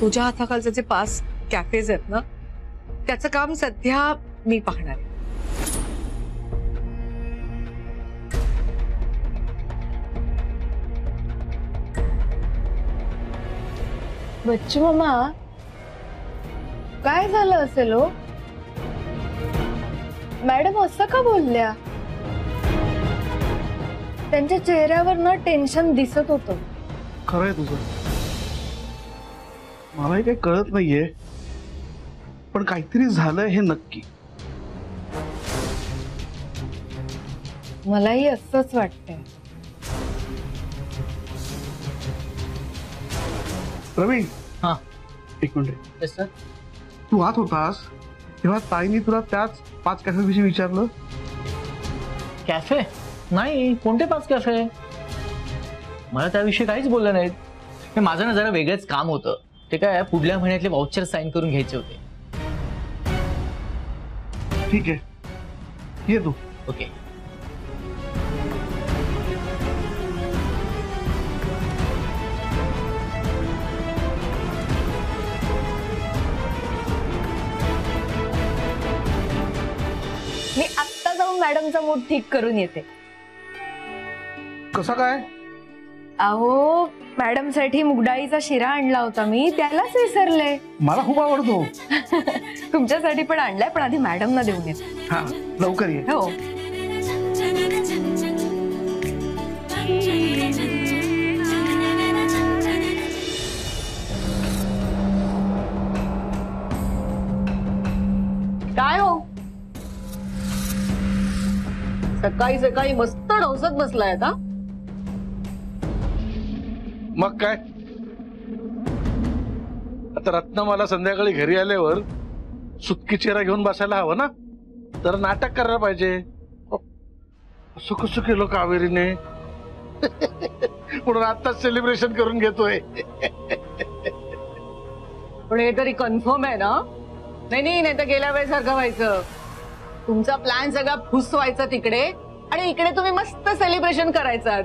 तुझ्या हाताखालचे जे 5 कॅफेज आहेत ना, त्याचं काम सध्या मी पाहणार आहे. बच्चू मामा, काय झालं असेल हो? मॅडम असं का बोलल्या? त्यांच्या चेहऱ्यावर ना टेन्शन दिसत होतं. खरंय तुझं, मलाही काही कळत नाहीये, पण काहीतरी झालंय हे नक्की. मलाही असंच वाटतंय. प्रवीण, हा एक मिनिट. Yes sir. तू आत होतास तेव्हा ताईनी तुला त्याच 5 कॅफेविषयी विचारलं? कॅफे नाही, कोणते 5 कॅफे? मला त्याविषयी काहीच बोललं नाहीत. माझं ना जरा वेगळंच काम होतं. ते काय पुढल्या महिन्यातले वाउचर साइन करून घ्यायचे होते. ठीक आहे, ये तू. ओके. मी आत्ता जाऊन मॅडमचा मूड ठीक करून येते. कसा काय? अहो, मॅडम साठी मुगडाळीचा शिरा आणला होता मी, त्यालाच विसरले. मला खूप आवडतो. तुमच्यासाठी पण आणलाय, पण आधी मॅडमना देऊन येते. हा, लवकर ये. हो. काय हो, सकाळी सकाळी मस्त डोसत बसलाय आता. मग काय, आता रत्ना मला संध्याकाळी घरी आल्यावर सुटकी चेहरा घेऊन बसायला हवं ना, तर नाटक करायला पाहिजे. असं कसं केलं कावेरीने? म्हणून आताच सेलिब्रेशन करून घेतोय. पण हे तरी कन्फर्म आहे ना? नाही तर गेल्या वेळेसारखं व्हायचं. तुमचा प्लॅन सगळा फुस व्हायचा तिकडे, आणि इकडे तुम्ही मस्त सेलिब्रेशन करायचं.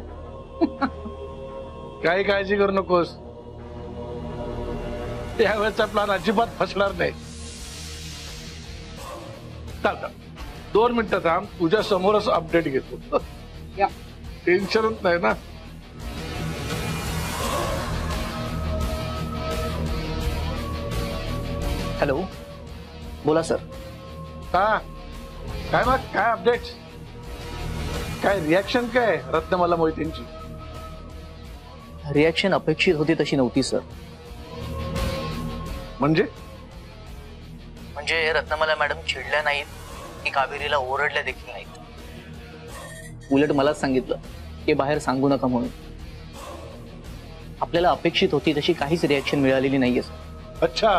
काही काळजी करू नकोस, त्यावेळेचा प्लॅन अजिबात फसणार नाही. चालतं, 2 मिनिटं थांब, तुझ्या समोरच अपडेट घेतो. टेन्शनच नाही ना. हॅलो, बोला सर. हा, काय मग, काय अपडेट, काय रिॲक्शन काय रत्नमाला मोहितेंची? रिॲक्शन अपेक्षित होती तशी नव्हती सर. म्हणजे रत्नमाला मॅडम चिडल्या नाहीत की कावेरीला ओरडल्या देखील नाहीत. उलट मलाच सांगितलं की बाहेर सांगू नका म्हणून. आपल्याला अपेक्षित होती तशी काहीच रिॲक्शन मिळालेली नाहीये. अच्छा,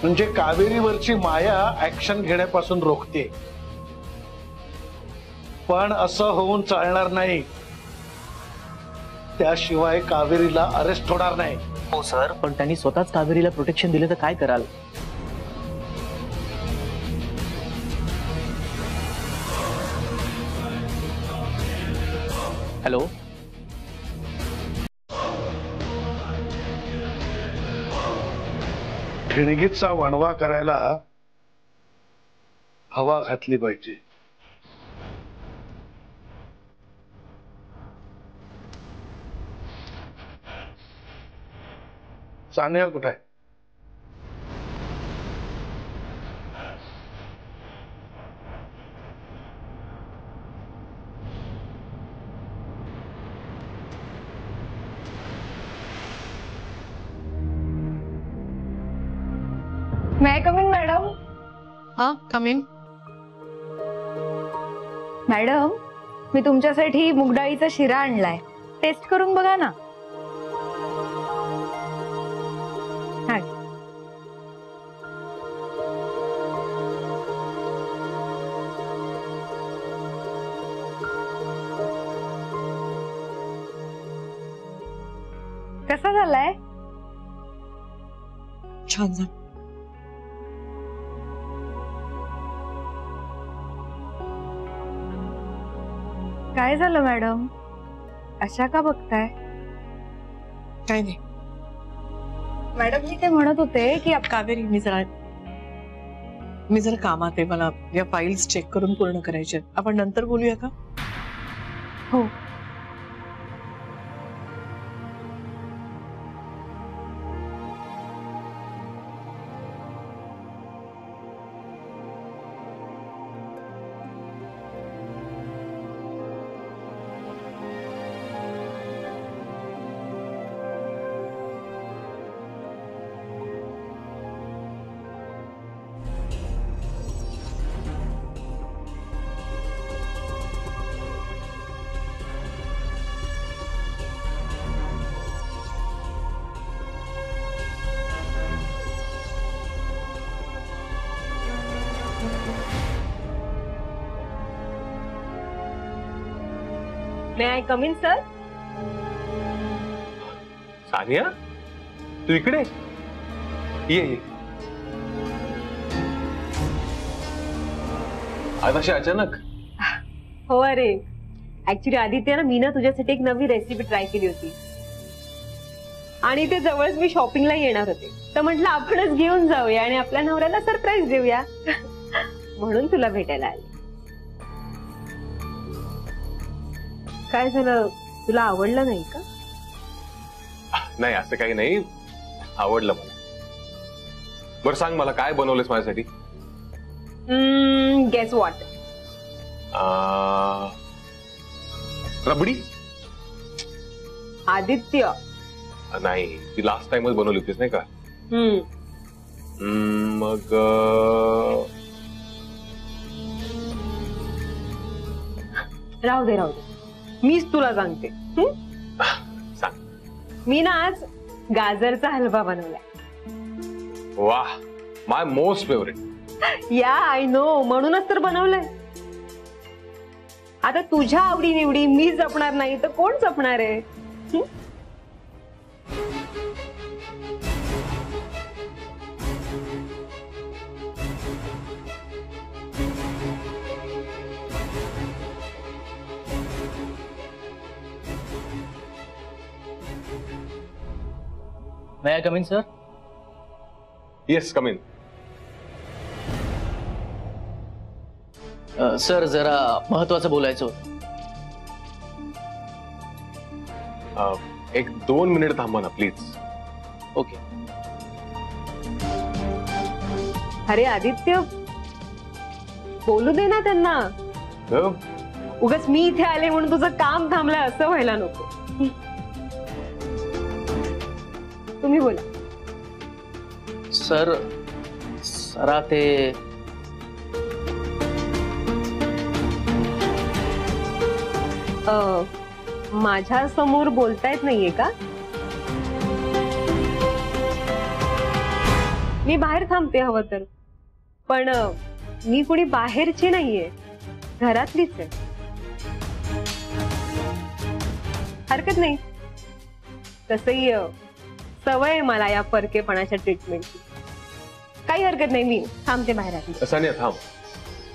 म्हणजे कावेरीवरची माया ऍक्शन घेण्यापासून रोखते. पण असं होऊन चालणार नाही, त्याशिवाय कावेरीला अरेस्ट होणार नाही. हो सर, पण त्यांनी स्वतःच कावेरीला प्रोटेक्शन दिले तर काय कराल? हॅलो, ठिणगीचा वणवा करायला हवा घातली पाहिजे. सानिया कुठे आहे? May I come in, madam? हा, कम इन. मॅडम, मी तुमच्यासाठी मुगडाळीचा शिरा आणलाय, टेस्ट करून बघा ना. हा, कसा झालाय? छान झालं. काय झालं मॅडम, अशा का बघताय? काय नाही. मॅडम मी ते म्हणत होते की कावेरी मी जरा कामात आहे, मला या फाईल्स चेक करून पूर्ण करायचे आहेत. आपण नंतर बोलूया का? हो. May I come in sir? Sania, तू इकडे ये. आज अशी अचानक? हो अरे, ऍक्च्युली आदित्य ना, मी ना तुझ्यासाठी एक नवी रेसिपी ट्राय केली होती आणि ते जवळच मी शॉपिंगला येणार होते, तर म्हटलं आपणच घेऊन जाऊया आणि आपल्या नवऱ्याला सरप्राईज देऊया म्हणून तुला भेटायला आले. काय झालं, तुला आवडलं नाही का? नाही, असं काही नाही, आवडलं मला. बरं सांग, मला काय बनवलंस माझ्यासाठी? Guess what? रबडी? आदित्य नाही, ती लास्ट टाइमच बनवली होतीस नाही का? मग राहू दे, मीच तुला सांगते. सांग. मी ना आज गाजरचा हलवा बनवलाय. वाह, माय मोस्ट फेवरेट. या आय नो, म्हणूनच तर बनवलंय. आता तुझ्या आवडी निवडी मी जपणार नाही तर कोण जपणार आहे? May I come in, sir? Yes, come in. Sir, जरा महत्वाचं बोलायचं होतं. 1-2 मिनिट थांबा ना प्लीज. ओके. अरे आदित्य, बोलू दे ना त्यांना. उगाच मी इथे आले म्हणून तुझं काम थांबलंय असं व्हायला नको. तुम्ही बोला. सर, सरा ते माझ्या समोर बोलता येत नाहीये का? मी बाहेर थांबते हवं तर, पण मी कुणी बाहेरची नाहीये, घरातलीच आहे. हरकत नाही, तसही सवय आहे मला या परकेपणाच्या ट्रीटमेंटची. काही हरकत नाही, मी थांबते बाहेर आधी. सानिया थांब,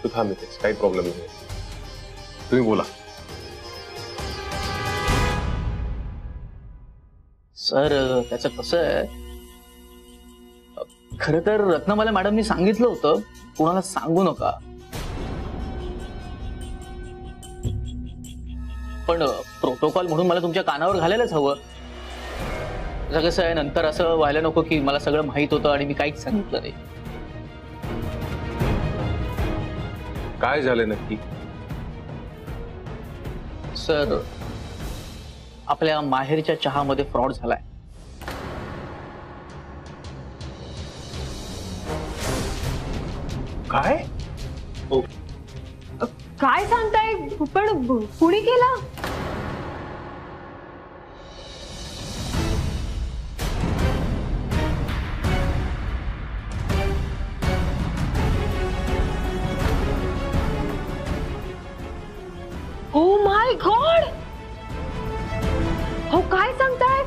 तू थांब इथेच, काही प्रॉब्लेम नाही. तुम्ही बोला. सर, त्याचं कसं आहे, खरं तर रत्नमाला मॅडमनी सांगितलं होतं कोणाला सांगू नका, पण प्रोटोकॉल म्हणून मला तुमच्या कानावर घालायलाच हवं. कसं आहे, नंतर असं व्हायला नको की मला सगळं माहित होतं आणि मी काहीच सांगितलं नाही. काय झालं नक्की? सर, आपल्या माहेरच्या चहामध्ये फ्रॉड झालाय. काय? काय सांगताय? पण कुणी केला? ओ माय गॉड, हो काय सांगताय?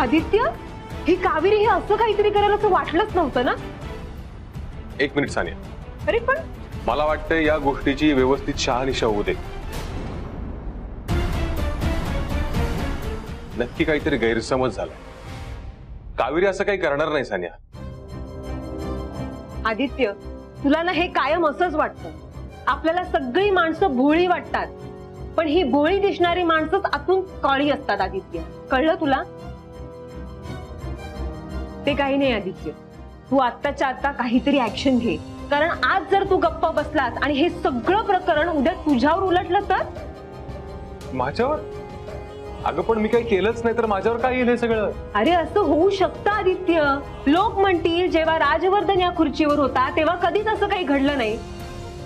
आदित्य, ही कावेरी हे असं काहीतरी करायला असं वाटलंच नव्हतं ना. 1 मिनिट सानिया. अरे पण मला वाटतं या गोष्टीची व्यवस्थित शहानिशा होऊ दे. नक्की काहीतरी गैरसमज झाला. कावेरी असं काही करणार नाही सानिया. आदित्य, तुला ना हे कायम असंच वाटतं. आपल्याला सगळी माणसं भोळी वाटतात, पण ही भोळी दिसणारी माणसंच आतून काळी असतात. आदित्य, कळलं तुला? ते काही नाही आदित्य, तू आत्ताच्या आता काहीतरी ऍक्शन घे. कारण आज जर तू गप्प बसलास आणि हे सगळं प्रकरण उद्या तुझ्यावर उलटलं तर? माझ्यावर? अगं पण मी काही केलंच नाही तर माझ्यावर काय येईल हे सगळं? अरे असं होऊ शकतं आदित्य. लोक म्हणतील जेव्हा राजवर्धन या खुर्चीवर होता तेव्हा कधीच असं काही घडलं नाही.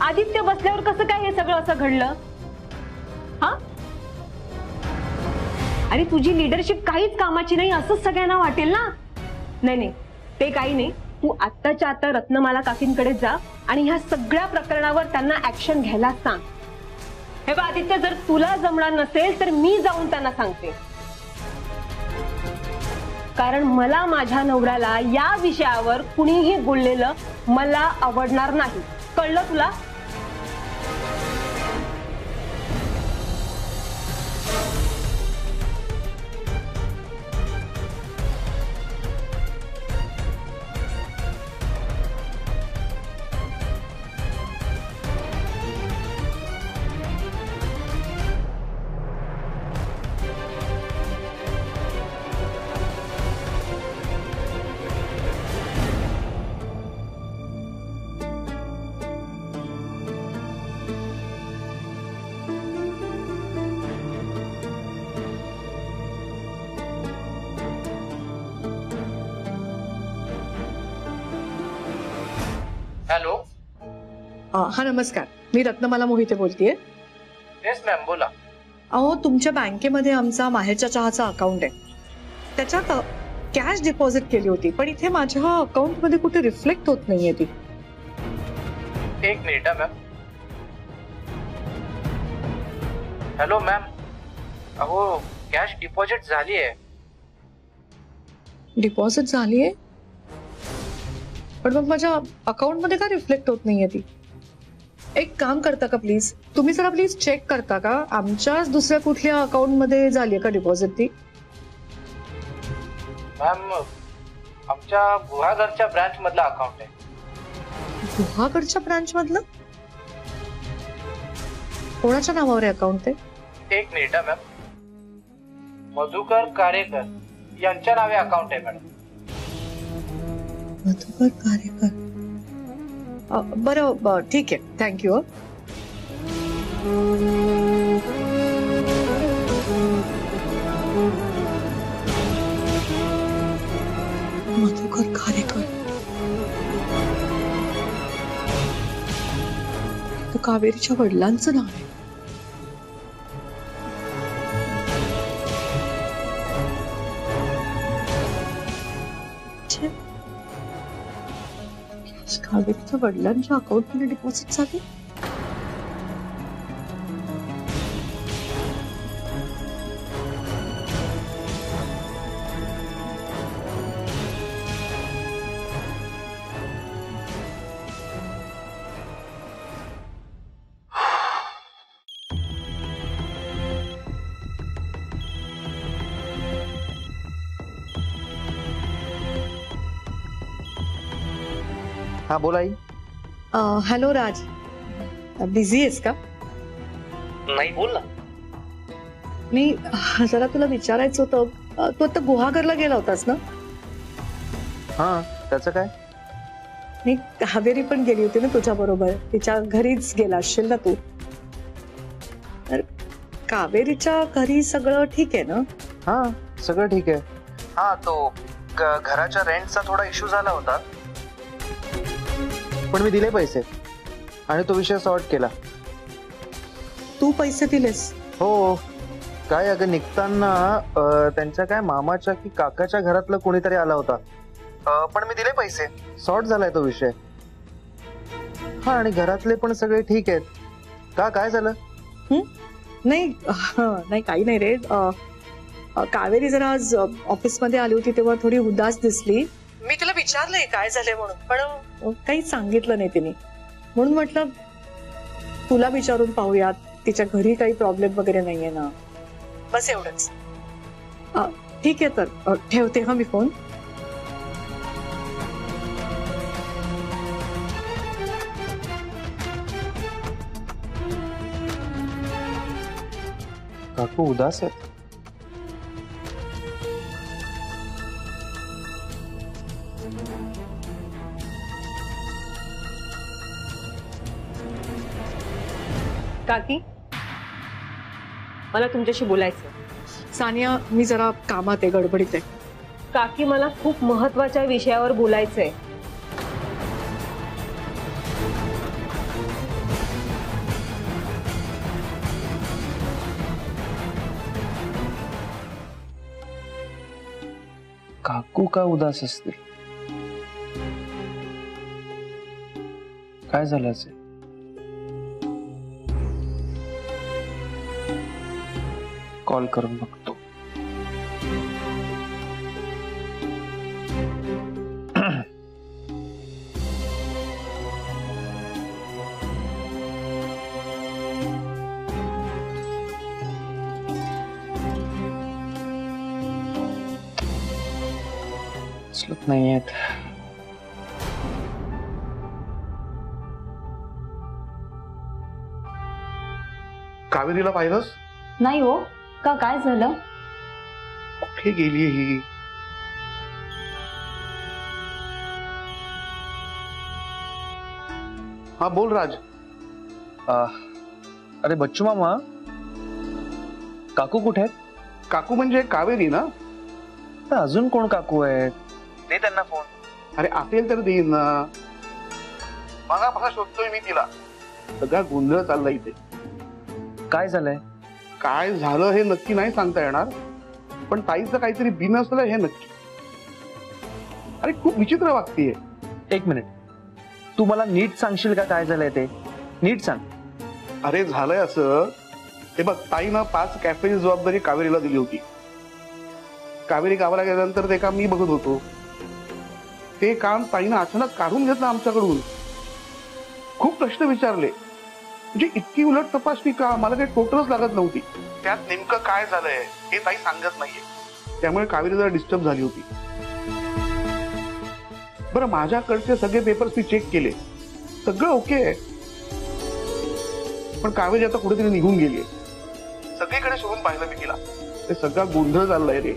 आदित्य बसल्यावर कसं काय हे सगळं असं घडलं? हा, आणि तुझी लिडरशिप काहीच कामाची नाही असंच सगळ्यांना वाटेल ना? नाही नाही, ते काही नाही. तू आत्ताच्या आता रत्नमाला काकींकडे जा आणि ह्या सगळ्या प्रकरणावर त्यांना ऍक्शन घ्यायला सांग. हे बघ आदित्य, जर तुला जमणार नसेल तर मी जाऊन त्यांना सांगते. कारण मला माझ्या नवऱ्याला या विषयावर कुणीही बोललेलं मला आवडणार नाही. कळलं तुला? हॅलो. हा नमस्कार, मी रत्नमाला मोहिते बोलतेय. येस मॅम, बोला. अहो, तुमच्या बँकेमध्ये आमचा माहेरच्या चहाचा अकाउंट आहे. त्याच्यात कॅश डिपॉझिट केली होती, पण इथे माझ्या अकाउंट मध्ये कुठे रिफ्लेक्ट होत नाहीये ती. एक मिनिट मॅम. हॅलो मॅम, अहो कॅश डिपॉझिट झाली आहे. डिपॉझिट झालीये, पण मग माझ्या अकाउंट मध्ये का रिफ्लेक्ट होत नाहीये ती? एक काम करता का प्लीज, तुम्ही जरा प्लीज चेक करता का आमच्याच दुसऱ्या कुठल्या अकाउंट मध्ये झाली का डिपॉझिट ती? मॅम, आमच्या गुहागरच्या ब्रांच मधला अकाउंट आहे. गुहागरच्या ब्रांच मधलं? कोणाच्या नावावर आहे अकाउंट ते? एक मिनिट मॅम. मधुकर कारेकर यांच्या नावे अकाउंट आहे मॅडम. मधुकर कारेकर. बरं ठीक आहे, थँक्यू. मधुकर कारेकर तो कावेरीच्या वडिलांचं नाव आहे. कावेरीच्या वडिलांच्या अकाउंट मध्ये डिपॉझिट झाली. हा बोला आई. हॅलो राज, बिझी आहेस का? नाही, बोल ना. मी जरा तुला विचारायचं होतं, तू आता गुहागरला गेला होतास ना? हा, त्याचं काय? नाही, कावेरी पण गेली होती ना तुझ्या बरोबर, तिच्या घरीच गेला असशील ना तू? तर कावेरीच्या घरी सगळं ठीक आहे ना? हा, सगळं ठीक आहे. हा, तो घराच्या रेंटचा थोडा इश्यू झाला होता, पण मी दिले पैसे आणि तो विषय सॉर्ट केला. तू पैसे दिलेस? हो. काय अगं, निघताना त्यांच्या काय मामाच्या की काकाच्या घरातलं कोणीतरी आला होता, पण मी दिले पैसे. सॉर्ट झालाय तो विषय. हा, आणि घरातले पण सगळे ठीक आहेत. का, काय झालं? नाही नाही, काही नाही रे. कावेरी जरा आज ऑफिस मध्ये आली होती तेव्हा थोडी उदास दिसली. मी तिला विचारलंय काय झालंय म्हणून, पण काही सांगितलं नाही तिने. म्हणून म्हटलं तुला विचारून पाहूयात, तिच्या घरी काही प्रॉब्लेम वगैरे नाहीये ना, बस एवढंच. ठीक आहे, तर ठेवते हा मी फोन. काकू उदास आहेत. काकी मला तुमच्याशी बोलायचं. सानिया, मी जरा कामात आहे, गडबडीत आहे. काकी मला खूप महत्वाच्या विषयावर बोलायचंय. काकू का उदास असतील? काय झालं असेल? कॉल करून बघतो. उचलत नाहीयेत. कावेरीला पाहिलंस? नाही हो, का काय झालं? कुठे गेली ही? हा बोल राज. अरे बच्चू मामा, काकू कुठे आहेत? काकू म्हणजे कावेरी ना? तर अजून कोण काकू आहेत? दे त्यांना फोन. अरे असेल तर देईन ना. मगापासून शोधतोय मी तिला. सगळा गोंधळ चाललाय इथे. काय झालंय? काय झालं हे नक्की नाही सांगता येणार, पण ताईचं काहीतरी बिन असलं हे नक्की. अरे खूप विचित्र वागतीये. एक मिनिट, तू मला नीट सांगशील का काय झालंय ते? नीट सांग. अरे झालंय असं, हे बघ, ताईनं 5 कॅफेची जबाबदारी कावेरीला दिली होती. कावेरी गावाला गेल्यानंतर ते काम मी बघत होतो. ते काम ताईनं अचानक काढून घेतलं आमच्याकडून. खूप प्रश्न विचारले, म्हणजे इतकी उलट तपासणी का? मला काही टोटलच लागत नव्हती. त्यात नेमकं काय झालंय हे ताई सांगत नाहीये. त्यामुळे कावेरी जरा डिस्टर्ब झाली होती. बरं, माझ्याकडचे सगळे पेपर्स मी चेक केले, सगळं ओके आहे. पण कावेरी आता कुठेतरी निघून गेली. सगळीकडे शोधून पाहिलं मी तिला. ते सगळा गोंधळ चाललाय रे.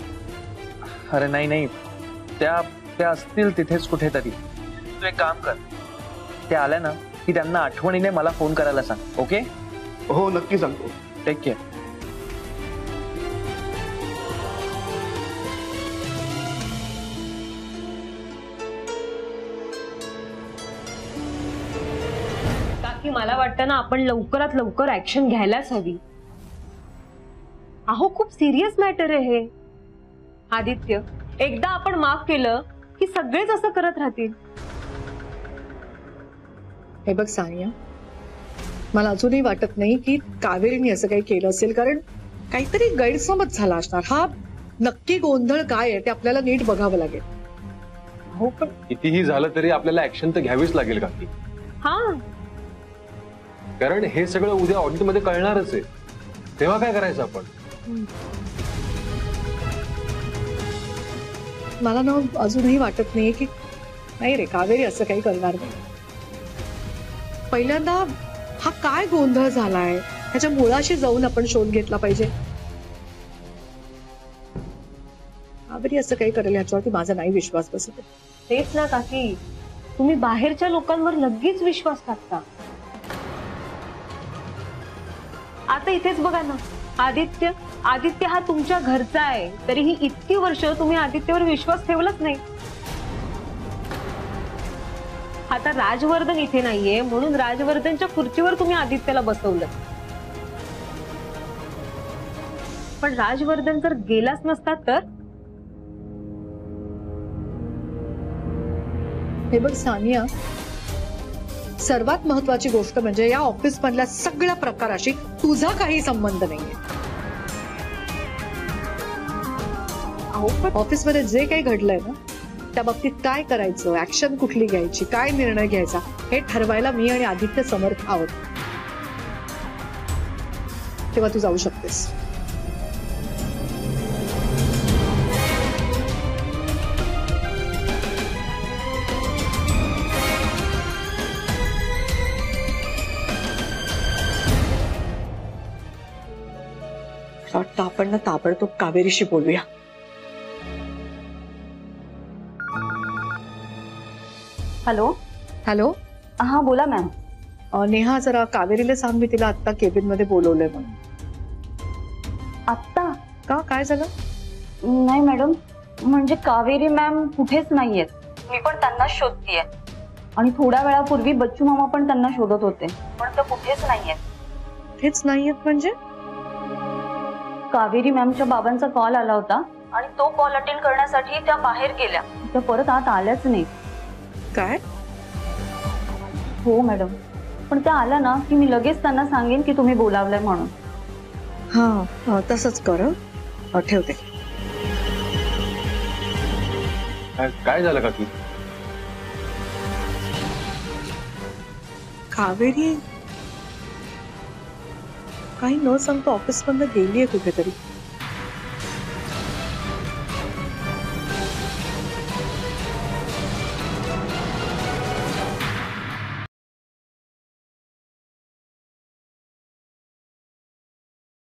अरे नाही नाही, त्या असतील तिथेच कुठेतरी. तू एक काम कर, ते आल्या ना की त्यांना आठवणीने मला फोन करायला सांग. ओके? हो नक्की सांगतो. Take care. काकी मला वाटतं ना आपण लवकरात लवकर ऍक्शन घ्यायलाच हवी. अहो खूप सिरियस मॅटर आहे हे. आदित्य, एकदा आपण माफ केलं की सगळेच असं करत राहतील. हे बघ सानिया, मला अजूनही वाटत नाही की कावेरीने असं काही केलं असेल, कारण काहीतरी गैरसमज झाला असणार. हा नक्की गोंधळ काय आहे ते आपल्याला नीट बघावं लागेल. हो, पण कितीही झालं तरी आपल्याला ऍक्शन तर घ्यावीच लागेल काकी. हा, कारण हे सगळं उद्या ऑडिटमध्ये कळणारच आहे. तेव्हा काय करायचं आपण? मला ना अजूनही वाटत नाही की नाही रे, कावेरी असं काही करणार नाही. पहिल्यांदा हा काय गोंधळ झालाय ह्याच्या मुळाशी जाऊन आपण शोध घेतला पाहिजे. कावेरी असं काही करेल ह्याच्यावरती माझा नाही विश्वास बसत. तेच ना काकी, तुम्ही बाहेरच्या लोकांवर लगेच विश्वास टाकता. आता इथेच बघा ना, आदित्य हा तुमच्या घरचा आहे, तरीही इतकी वर्ष तुम्ही आदित्यवर विश्वास ठेवलाच नाही. आता राजवर्धन इथे नाहीये म्हणून राजवर्धनच्या खुर्चीवर तुम्ही आदित्यला बसवलं. पण राजवर्धन जर गेलाच नसता तर? हे बघ सानिया, सर्वात महत्वाची गोष्ट म्हणजे या ऑफिस मधल्या सगळ्या प्रकाराशी तुझा काही संबंध नाहीये. ऑफिस मध्ये जे काही घडलंय ना, त्या बाबतीत काय करायचं, ऍक्शन कुठली घ्यायची, काय निर्णय घ्यायचा हे ठरवायला मी आणि आदित्य समर्थ आहोत. तेव्हा तू जाऊ शकतेस. मला वाटतं आपण ना ताबडतोब कावेरीशी बोलूया. हॅलो. हॅलो. हा बोला मॅम. नेहा, जरा कावेरीला सांग मी तिला आत्ता केबिन मध्ये बोलवलंय म्हणून. आत्ता? का, काय झालं? नाही मॅडम, म्हणजे कावेरी मॅम कुठेच नाहीयेत. मी पण त्यांना शोधतीये आणि थोड्या वेळापूर्वी बच्चू मामा पण त्यांना शोधत होते, पण ते कुठेच नाहीयेत. कुठेच नाहीयेत म्हणजे? कावेरी मॅमच्या बाबांचा कॉल आला होता आणि तो कॉल अटेंड करण्यासाठी त्या बाहेर गेल्या, त्या परत आत आल्याच नाही. काय? हो मॅडम, पण त्या आल्या ना की मी लगेच त्यांना सांगेन की तुम्ही बोलावलंय म्हणून. हा, तसंच कर. ठेवते. काय झालं काकी? कावेरी काही न सांगता ऑफिस मधनं गेलीये कुठेतरी.